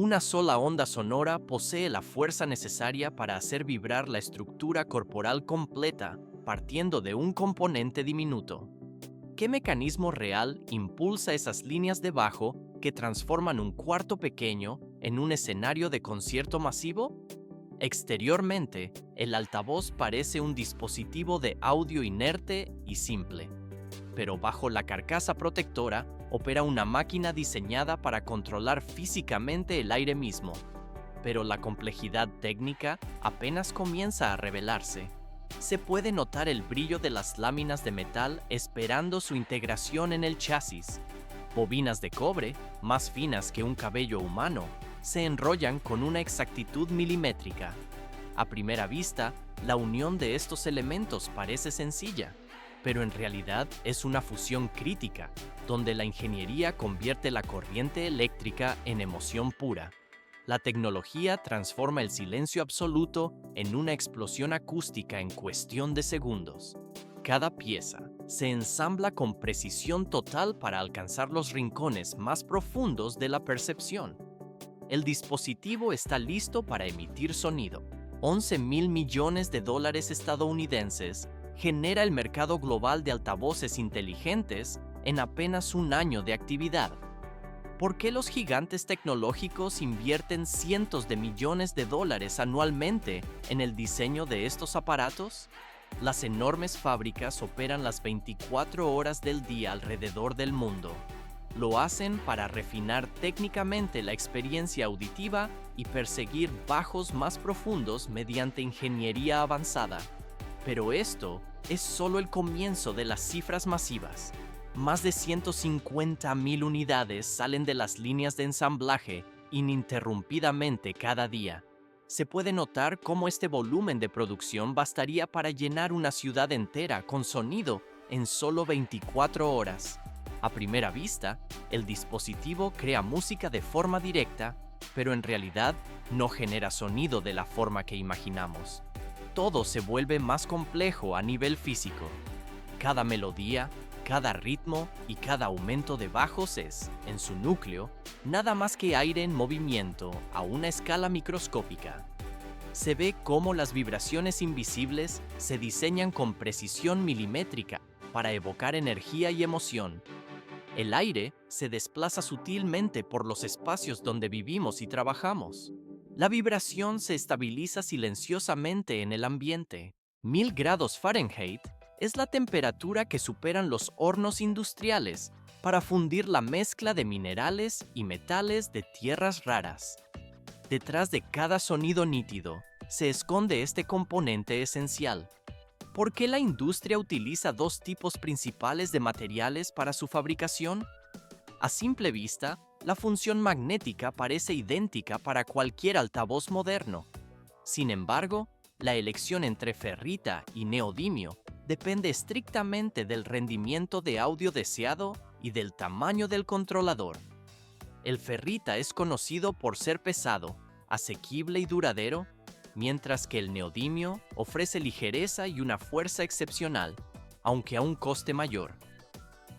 Una sola onda sonora posee la fuerza necesaria para hacer vibrar la estructura corporal completa, partiendo de un componente diminuto. ¿Qué mecanismo real impulsa esas líneas de bajo que transforman un cuarto pequeño en un escenario de concierto masivo? Exteriormente, el altavoz parece un dispositivo de audio inerte y simple, pero bajo la carcasa protectora opera una máquina diseñada para controlar físicamente el aire mismo. Pero la complejidad técnica apenas comienza a revelarse. Se puede notar el brillo de las láminas de metal esperando su integración en el chasis. Bobinas de cobre, más finas que un cabello humano, se enrollan con una exactitud milimétrica. A primera vista, la unión de estos elementos parece sencilla, pero en realidad es una fusión crítica, donde la ingeniería convierte la corriente eléctrica en emoción pura. La tecnología transforma el silencio absoluto en una explosión acústica en cuestión de segundos. Cada pieza se ensambla con precisión total para alcanzar los rincones más profundos de la percepción. El dispositivo está listo para emitir sonido. 11.000 millones de dólares estadounidenses genera el mercado global de altavoces inteligentes en apenas un año de actividad. ¿Por qué los gigantes tecnológicos invierten cientos de millones de dólares anualmente en el diseño de estos aparatos? Las enormes fábricas operan las 24 horas del día alrededor del mundo. Lo hacen para refinar técnicamente la experiencia auditiva y perseguir bajos más profundos mediante ingeniería avanzada. Pero esto es solo el comienzo de las cifras masivas. Más de 150.000 unidades salen de las líneas de ensamblaje ininterrumpidamente cada día. Se puede notar cómo este volumen de producción bastaría para llenar una ciudad entera con sonido en solo 24 horas. A primera vista, el dispositivo crea música de forma directa, pero en realidad no genera sonido de la forma que imaginamos. Todo se vuelve más complejo a nivel físico. Cada melodía, cada ritmo y cada aumento de bajos es, en su núcleo, nada más que aire en movimiento a una escala microscópica. Se ve cómo las vibraciones invisibles se diseñan con precisión milimétrica para evocar energía y emoción. El aire se desplaza sutilmente por los espacios donde vivimos y trabajamos. La vibración se estabiliza silenciosamente en el ambiente. 1000 grados Fahrenheit es la temperatura que superan los hornos industriales para fundir la mezcla de minerales y metales de tierras raras. Detrás de cada sonido nítido se esconde este componente esencial. ¿Por qué la industria utiliza dos tipos principales de materiales para su fabricación? A simple vista, la función magnética parece idéntica para cualquier altavoz moderno. Sin embargo, la elección entre ferrita y neodimio depende estrictamente del rendimiento de audio deseado y del tamaño del controlador. El ferrita es conocido por ser pesado, asequible y duradero, mientras que el neodimio ofrece ligereza y una fuerza excepcional, aunque a un coste mayor.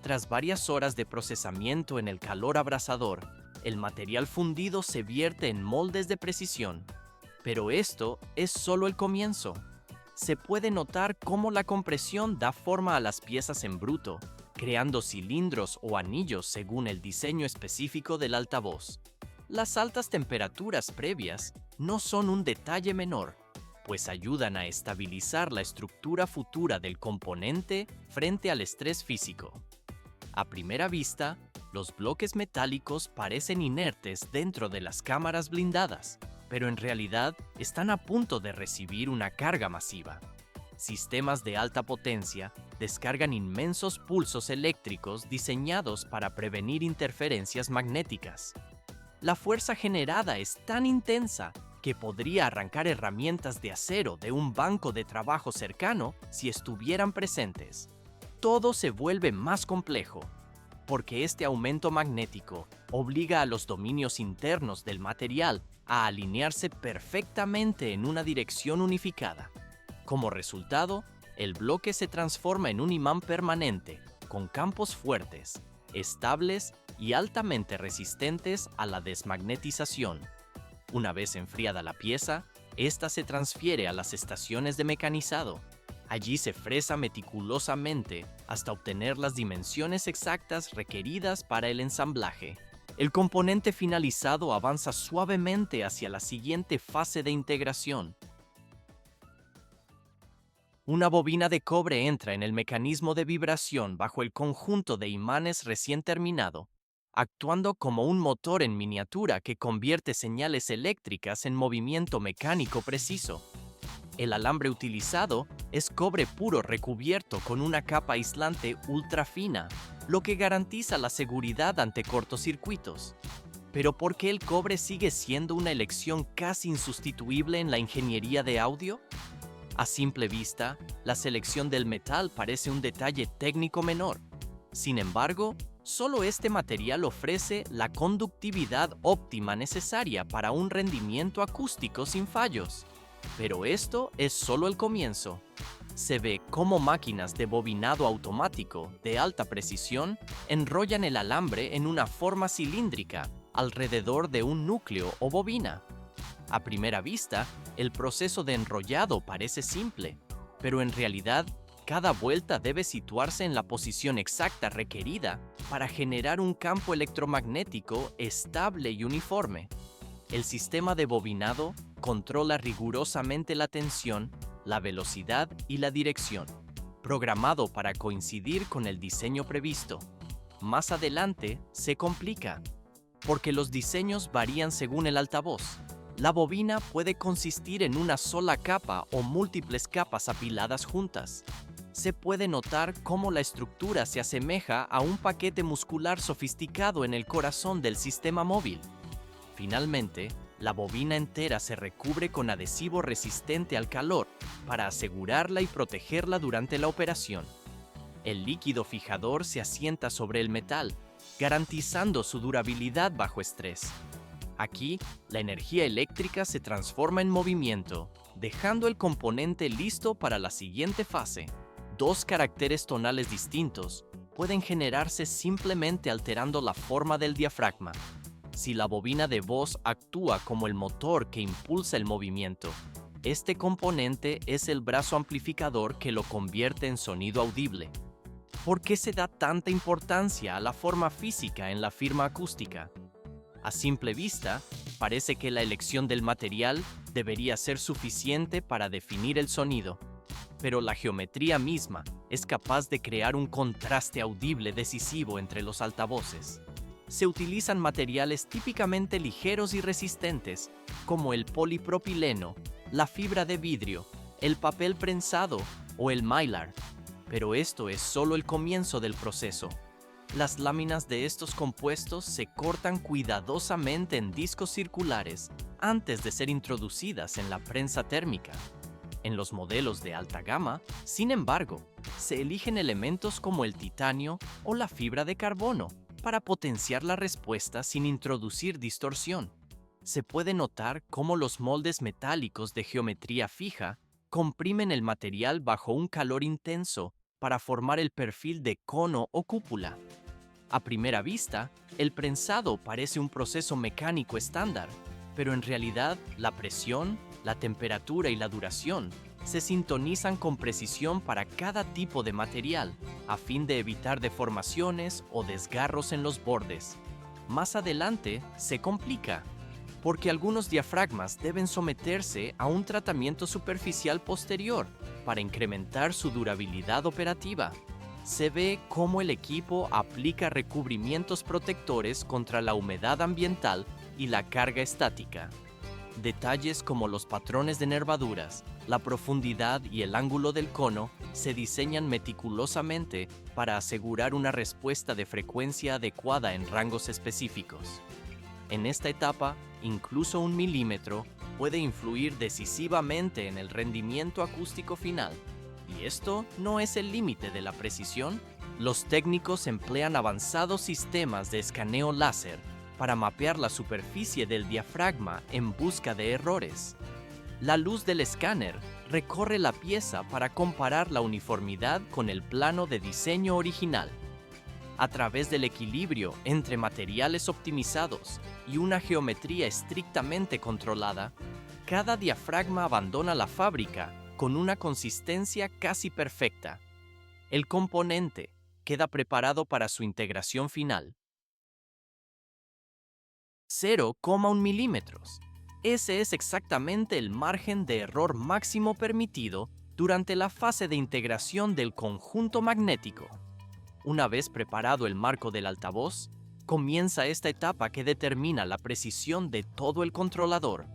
Tras varias horas de procesamiento en el calor abrasador, el material fundido se vierte en moldes de precisión. Pero esto es solo el comienzo. Se puede notar cómo la compresión da forma a las piezas en bruto, creando cilindros o anillos según el diseño específico del altavoz. Las altas temperaturas previas no son un detalle menor, pues ayudan a estabilizar la estructura futura del componente frente al estrés físico. A primera vista, los bloques metálicos parecen inertes dentro de las cámaras blindadas, pero en realidad están a punto de recibir una carga masiva. Sistemas de alta potencia descargan inmensos pulsos eléctricos diseñados para prevenir interferencias magnéticas. La fuerza generada es tan intensa que podría arrancar herramientas de acero de un banco de trabajo cercano si estuvieran presentes. Todo se vuelve más complejo, porque este aumento magnético obliga a los dominios internos del material a alinearse perfectamente en una dirección unificada. Como resultado, el bloque se transforma en un imán permanente, con campos fuertes, estables y altamente resistentes a la desmagnetización. Una vez enfriada la pieza, esta se transfiere a las estaciones de mecanizado. Allí se fresa meticulosamente hasta obtener las dimensiones exactas requeridas para el ensamblaje. El componente finalizado avanza suavemente hacia la siguiente fase de integración. Una bobina de cobre entra en el mecanismo de vibración bajo el conjunto de imanes recién terminado, actuando como un motor en miniatura que convierte señales eléctricas en movimiento mecánico preciso. El alambre utilizado es cobre puro recubierto con una capa aislante ultra fina, lo que garantiza la seguridad ante cortocircuitos. Pero ¿por qué el cobre sigue siendo una elección casi insustituible en la ingeniería de audio? A simple vista, la selección del metal parece un detalle técnico menor. Sin embargo, solo este material ofrece la conductividad óptima necesaria para un rendimiento acústico sin fallos. Pero esto es solo el comienzo. Se ve cómo máquinas de bobinado automático de alta precisión enrollan el alambre en una forma cilíndrica alrededor de un núcleo o bobina. A primera vista, el proceso de enrollado parece simple, pero en realidad, cada vuelta debe situarse en la posición exacta requerida para generar un campo electromagnético estable y uniforme. El sistema de bobinado controla rigurosamente la tensión, la velocidad y la dirección, programado para coincidir con el diseño previsto. Más adelante se complica, porque los diseños varían según el altavoz. La bobina puede consistir en una sola capa o múltiples capas apiladas juntas. Se puede notar cómo la estructura se asemeja a un paquete muscular sofisticado en el corazón del sistema móvil. Finalmente, la bobina entera se recubre con adhesivo resistente al calor para asegurarla y protegerla durante la operación. El líquido fijador se asienta sobre el metal, garantizando su durabilidad bajo estrés. Aquí, la energía eléctrica se transforma en movimiento, dejando el componente listo para la siguiente fase. Dos caracteres tonales distintos pueden generarse simplemente alterando la forma del diafragma. Si la bobina de voz actúa como el motor que impulsa el movimiento, este componente es el brazo amplificador que lo convierte en sonido audible. ¿Por qué se da tanta importancia a la forma física en la firma acústica? A simple vista, parece que la elección del material debería ser suficiente para definir el sonido, pero la geometría misma es capaz de crear un contraste audible decisivo entre los altavoces. Se utilizan materiales típicamente ligeros y resistentes, como el polipropileno, la fibra de vidrio, el papel prensado o el mylar. Pero esto es solo el comienzo del proceso. Las láminas de estos compuestos se cortan cuidadosamente en discos circulares antes de ser introducidas en la prensa térmica. En los modelos de alta gama, sin embargo, se eligen elementos como el titanio o la fibra de carbono para potenciar la respuesta sin introducir distorsión. Se puede notar cómo los moldes metálicos de geometría fija comprimen el material bajo un calor intenso para formar el perfil de cono o cúpula. A primera vista, el prensado parece un proceso mecánico estándar, pero en realidad la presión, la temperatura y la duración se sintonizan con precisión para cada tipo de material, a fin de evitar deformaciones o desgarros en los bordes. Más adelante se complica, porque algunos diafragmas deben someterse a un tratamiento superficial posterior para incrementar su durabilidad operativa. Se ve cómo el equipo aplica recubrimientos protectores contra la humedad ambiental y la carga estática. Detalles como los patrones de nervaduras, la profundidad y el ángulo del cono se diseñan meticulosamente para asegurar una respuesta de frecuencia adecuada en rangos específicos. En esta etapa, incluso 1 milímetro puede influir decisivamente en el rendimiento acústico final. ¿Y esto no es el límite de la precisión? Los técnicos emplean avanzados sistemas de escaneo láser para mapear la superficie del diafragma en busca de errores. La luz del escáner recorre la pieza para comparar la uniformidad con el plano de diseño original. A través del equilibrio entre materiales optimizados y una geometría estrictamente controlada, cada diafragma abandona la fábrica con una consistencia casi perfecta. El componente queda preparado para su integración final. 0,1 milímetros. Ese es exactamente el margen de error máximo permitido durante la fase de integración del conjunto magnético. Una vez preparado el marco del altavoz, comienza esta etapa que determina la precisión de todo el controlador.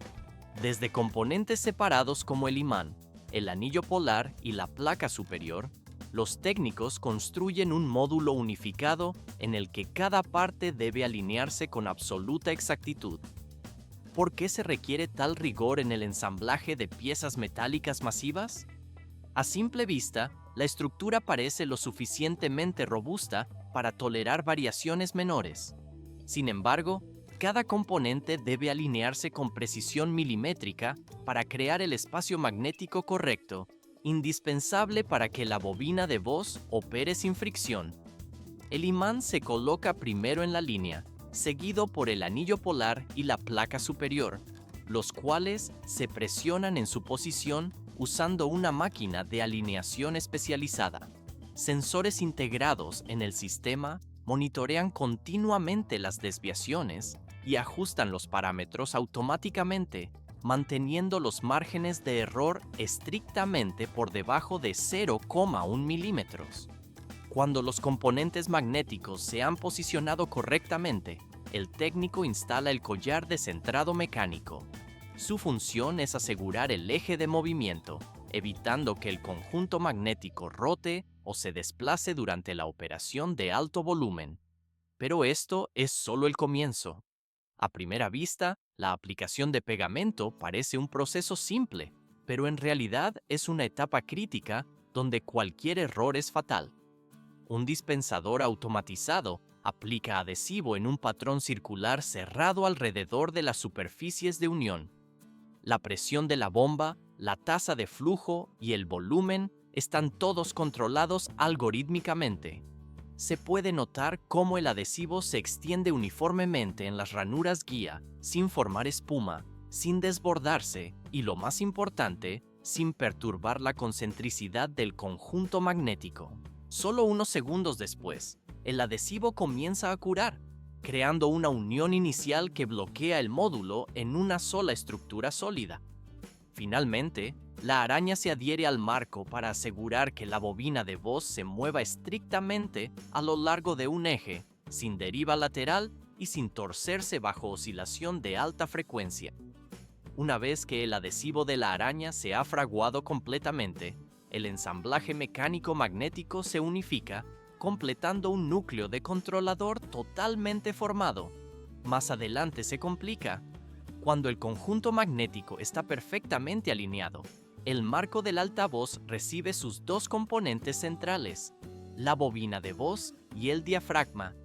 Desde componentes separados como el imán, el anillo polar y la placa superior, los técnicos construyen un módulo unificado en el que cada parte debe alinearse con absoluta exactitud. ¿Por qué se requiere tal rigor en el ensamblaje de piezas metálicas masivas? A simple vista, la estructura parece lo suficientemente robusta para tolerar variaciones menores. Sin embargo, cada componente debe alinearse con precisión milimétrica para crear el espacio magnético correcto, indispensable para que la bobina de voz opere sin fricción. El imán se coloca primero en la línea, seguido por el anillo polar y la placa superior, los cuales se presionan en su posición usando una máquina de alineación especializada. Sensores integrados en el sistema monitorean continuamente las desviaciones y ajustan los parámetros automáticamente, manteniendo los márgenes de error estrictamente por debajo de 0,1 milímetros. Cuando los componentes magnéticos se han posicionado correctamente, el técnico instala el collar de centrado mecánico. Su función es asegurar el eje de movimiento, evitando que el conjunto magnético rote o se desplace durante la operación de alto volumen. Pero esto es solo el comienzo. A primera vista, la aplicación de pegamento parece un proceso simple, pero en realidad es una etapa crítica donde cualquier error es fatal. Un dispensador automatizado aplica adhesivo en un patrón circular cerrado alrededor de las superficies de unión. La presión de la bomba, la tasa de flujo y el volumen están todos controlados algorítmicamente. Se puede notar cómo el adhesivo se extiende uniformemente en las ranuras guía, sin formar espuma, sin desbordarse y, lo más importante, sin perturbar la concentricidad del conjunto magnético. Solo unos segundos después, el adhesivo comienza a curar, creando una unión inicial que bloquea el módulo en una sola estructura sólida. Finalmente, la araña se adhiere al marco para asegurar que la bobina de voz se mueva estrictamente a lo largo de un eje, sin deriva lateral y sin torcerse bajo oscilación de alta frecuencia. Una vez que el adhesivo de la araña se ha fraguado completamente, el ensamblaje mecánico magnético se unifica, completando un núcleo de controlador totalmente formado. Más adelante se complica. Cuando el conjunto magnético está perfectamente alineado, el marco del altavoz recibe sus dos componentes centrales, la bobina de voz y el diafragma.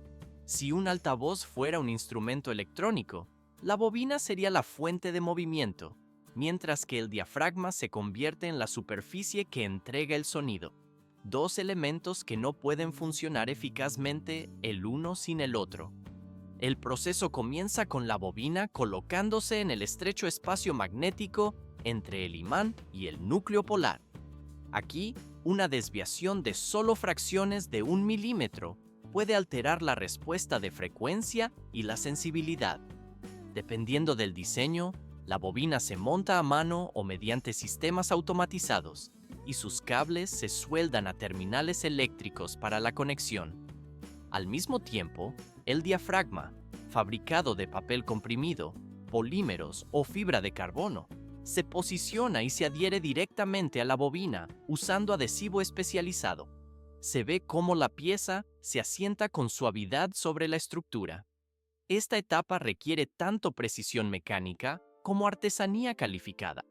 Si un altavoz fuera un instrumento electrónico, la bobina sería la fuente de movimiento, mientras que el diafragma se convierte en la superficie que entrega el sonido. Dos elementos que no pueden funcionar eficazmente el uno sin el otro. El proceso comienza con la bobina colocándose en el estrecho espacio magnético entre el imán y el núcleo polar. Aquí, una desviación de solo fracciones de 1 milímetro puede alterar la respuesta de frecuencia y la sensibilidad. Dependiendo del diseño, la bobina se monta a mano o mediante sistemas automatizados, y sus cables se sueldan a terminales eléctricos para la conexión. Al mismo tiempo, el diafragma, fabricado de papel comprimido, polímeros o fibra de carbono, se posiciona y se adhiere directamente a la bobina usando adhesivo especializado. Se ve cómo la pieza se asienta con suavidad sobre la estructura. Esta etapa requiere tanto precisión mecánica como artesanía calificada,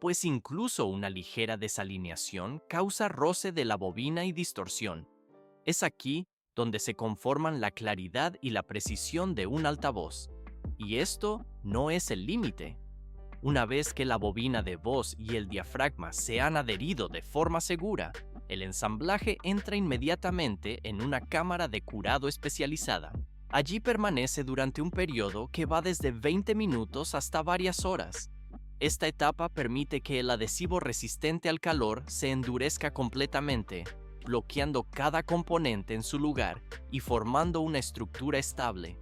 pues incluso una ligera desalineación causa roce de la bobina y distorsión. Es aquí donde se conforman la claridad y la precisión de un altavoz. Y esto no es el límite. Una vez que la bobina de voz y el diafragma se han adherido de forma segura, El ensamblaje entra inmediatamente en una cámara de curado especializada. Allí permanece durante un periodo que va desde 20 minutos hasta varias horas. Esta etapa permite que el adhesivo resistente al calor se endurezca completamente, bloqueando cada componente en su lugar y formando una estructura estable.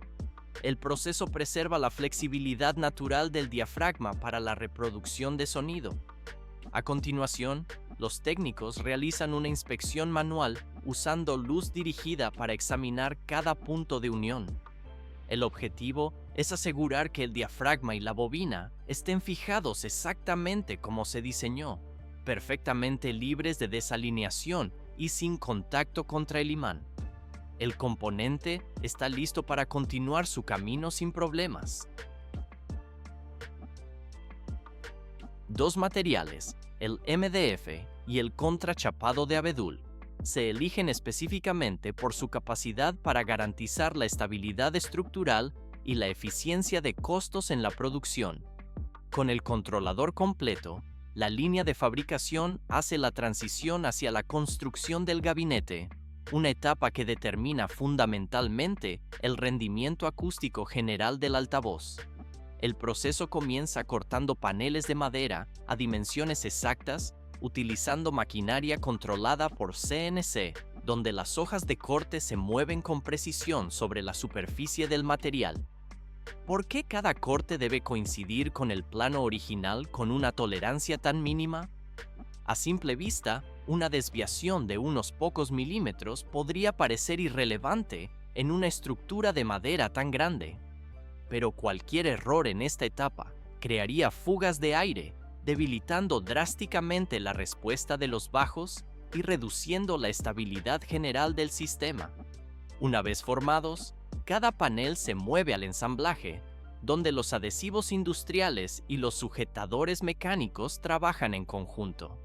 El proceso preserva la flexibilidad natural del diafragma para la reproducción de sonido. A continuación, los técnicos realizan una inspección manual usando luz dirigida para examinar cada punto de unión. El objetivo es asegurar que el diafragma y la bobina estén fijados exactamente como se diseñó, perfectamente libres de desalineación y sin contacto contra el imán. El componente está listo para continuar su camino sin problemas. Dos materiales, el MDF y el contrachapado de abedul, se eligen específicamente por su capacidad para garantizar la estabilidad estructural y la eficiencia de costos en la producción. Con el controlador completo, la línea de fabricación hace la transición hacia la construcción del gabinete, una etapa que determina fundamentalmente el rendimiento acústico general del altavoz. El proceso comienza cortando paneles de madera a dimensiones exactas, utilizando maquinaria controlada por CNC, donde las hojas de corte se mueven con precisión sobre la superficie del material. ¿Por qué cada corte debe coincidir con el plano original con una tolerancia tan mínima? A simple vista, una desviación de unos pocos milímetros podría parecer irrelevante en una estructura de madera tan grande. Pero cualquier error en esta etapa crearía fugas de aire, debilitando drásticamente la respuesta de los bajos y reduciendo la estabilidad general del sistema. Una vez formados, cada panel se mueve al ensamblaje, donde los adhesivos industriales y los sujetadores mecánicos trabajan en conjunto.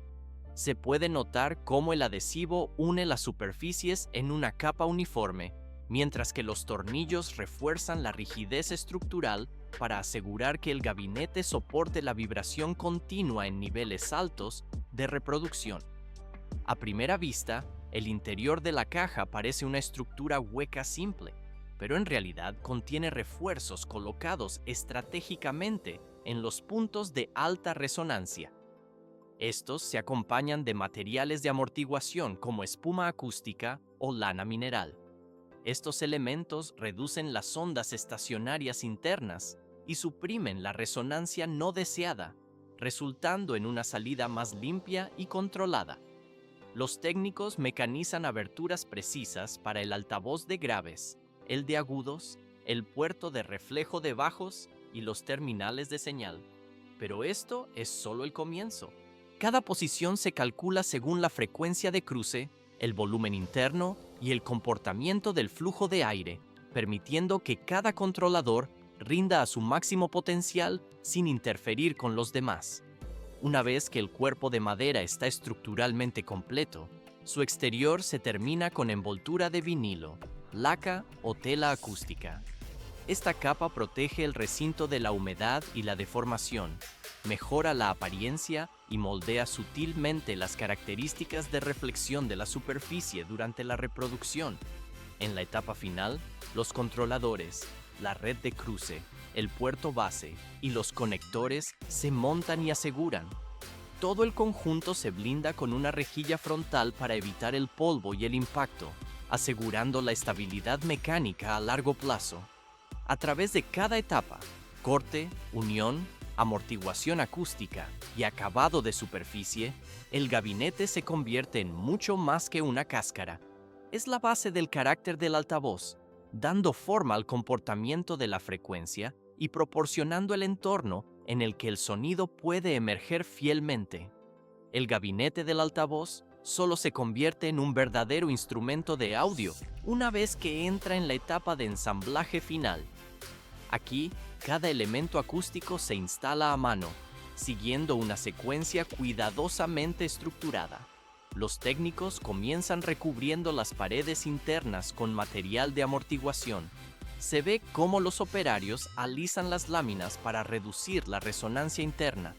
Se puede notar cómo el adhesivo une las superficies en una capa uniforme, mientras que los tornillos refuerzan la rigidez estructural para asegurar que el gabinete soporte la vibración continua en niveles altos de reproducción. A primera vista, el interior de la caja parece una estructura hueca simple, pero en realidad contiene refuerzos colocados estratégicamente en los puntos de alta resonancia. Estos se acompañan de materiales de amortiguación como espuma acústica o lana mineral. Estos elementos reducen las ondas estacionarias internas y suprimen la resonancia no deseada, resultando en una salida más limpia y controlada. Los técnicos mecanizan aberturas precisas para el altavoz de graves, el de agudos, el puerto de reflejo de bajos y los terminales de señal. Pero esto es solo el comienzo. Cada posición se calcula según la frecuencia de cruce, el volumen interno y el comportamiento del flujo de aire, permitiendo que cada controlador rinda a su máximo potencial sin interferir con los demás. Una vez que el cuerpo de madera está estructuralmente completo, su exterior se termina con envoltura de vinilo, laca o tela acústica. Esta capa protege el recinto de la humedad y la deformación, mejora la apariencia y moldea sutilmente las características de reflexión de la superficie durante la reproducción. En la etapa final, los controladores, la red de cruce, el puerto base y los conectores se montan y aseguran. Todo el conjunto se blinda con una rejilla frontal para evitar el polvo y el impacto, asegurando la estabilidad mecánica a largo plazo. A través de cada etapa, corte, unión, amortiguación acústica y acabado de superficie, el gabinete se convierte en mucho más que una cáscara. Es la base del carácter del altavoz, dando forma al comportamiento de la frecuencia y proporcionando el entorno en el que el sonido puede emerger fielmente. El gabinete del altavoz solo se convierte en un verdadero instrumento de audio una vez que entra en la etapa de ensamblaje final. Aquí, cada elemento acústico se instala a mano, siguiendo una secuencia cuidadosamente estructurada. Los técnicos comienzan recubriendo las paredes internas con material de amortiguación. Se ve cómo los operarios alisan las láminas para reducir la resonancia interna,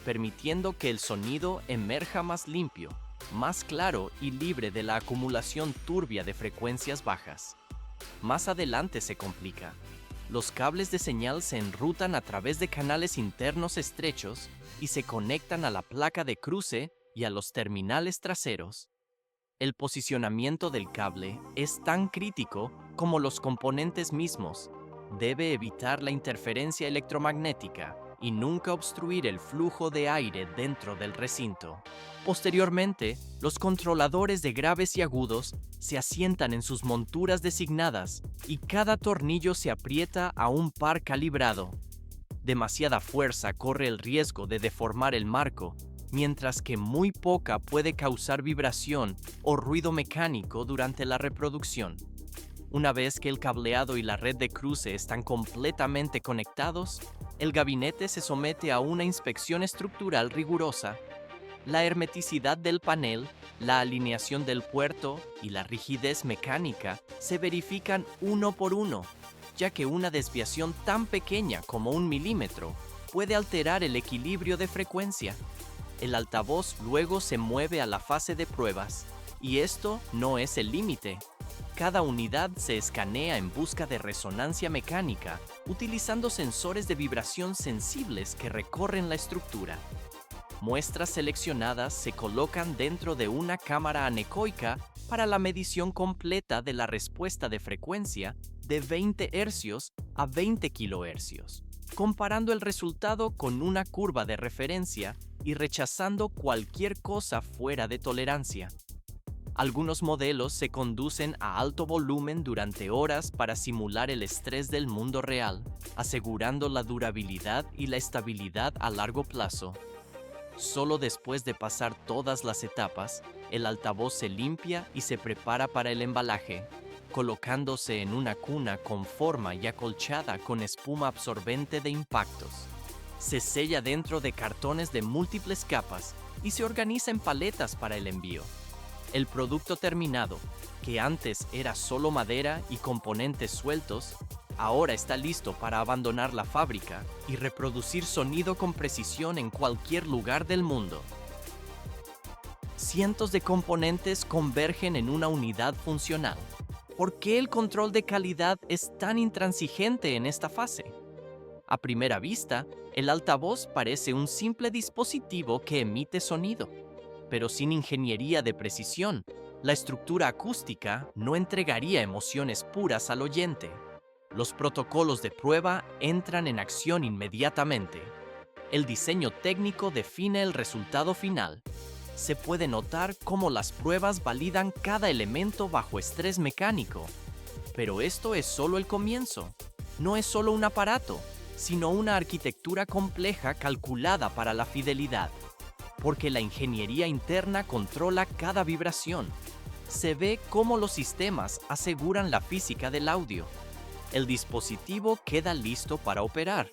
permitiendo que el sonido emerja más limpio. más claro y libre de la acumulación turbia de frecuencias bajas. Más adelante se complica. Los cables de señal se enrutan a través de canales internos estrechos y se conectan a la placa de cruce y a los terminales traseros. El posicionamiento del cable es tan crítico como los componentes mismos. Debe evitar la interferencia electromagnética y nunca obstruir el flujo de aire dentro del recinto. Posteriormente, los controladores de graves y agudos se asientan en sus monturas designadas y cada tornillo se aprieta a un par calibrado. Demasiada fuerza corre el riesgo de deformar el marco, mientras que muy poca puede causar vibración o ruido mecánico durante la reproducción. Una vez que el cableado y la red de cruce están completamente conectados, el gabinete se somete a una inspección estructural rigurosa. La hermeticidad del panel, la alineación del puerto y la rigidez mecánica se verifican uno por uno, ya que una desviación tan pequeña como 1 milímetro puede alterar el equilibrio de frecuencia. El altavoz luego se mueve a la fase de pruebas, y esto no es el límite. Cada unidad se escanea en busca de resonancia mecánica, utilizando sensores de vibración sensibles que recorren la estructura. Muestras seleccionadas se colocan dentro de una cámara anecoica para la medición completa de la respuesta de frecuencia de 20 Hz a 20 kHz, comparando el resultado con una curva de referencia y rechazando cualquier cosa fuera de tolerancia. Algunos modelos se conducen a alto volumen durante horas para simular el estrés del mundo real, asegurando la durabilidad y la estabilidad a largo plazo. Solo después de pasar todas las etapas, el altavoz se limpia y se prepara para el embalaje, colocándose en una cuna con forma y acolchada con espuma absorbente de impactos. Se sella dentro de cartones de múltiples capas y se organiza en paletas para el envío. El producto terminado, que antes era solo madera y componentes sueltos, ahora está listo para abandonar la fábrica y reproducir sonido con precisión en cualquier lugar del mundo. Cientos de componentes convergen en una unidad funcional. ¿Por qué el control de calidad es tan intransigente en esta fase? A primera vista, el altavoz parece un simple dispositivo que emite sonido, pero sin ingeniería de precisión, la estructura acústica no entregaría emociones puras al oyente. Los protocolos de prueba entran en acción inmediatamente. El diseño técnico define el resultado final. Se puede notar cómo las pruebas validan cada elemento bajo estrés mecánico. Pero esto es solo el comienzo. No es solo un aparato, sino una arquitectura compleja calculada para la fidelidad. Porque la ingeniería interna controla cada vibración. Se ve cómo los sistemas aseguran la física del audio. El dispositivo queda listo para operar.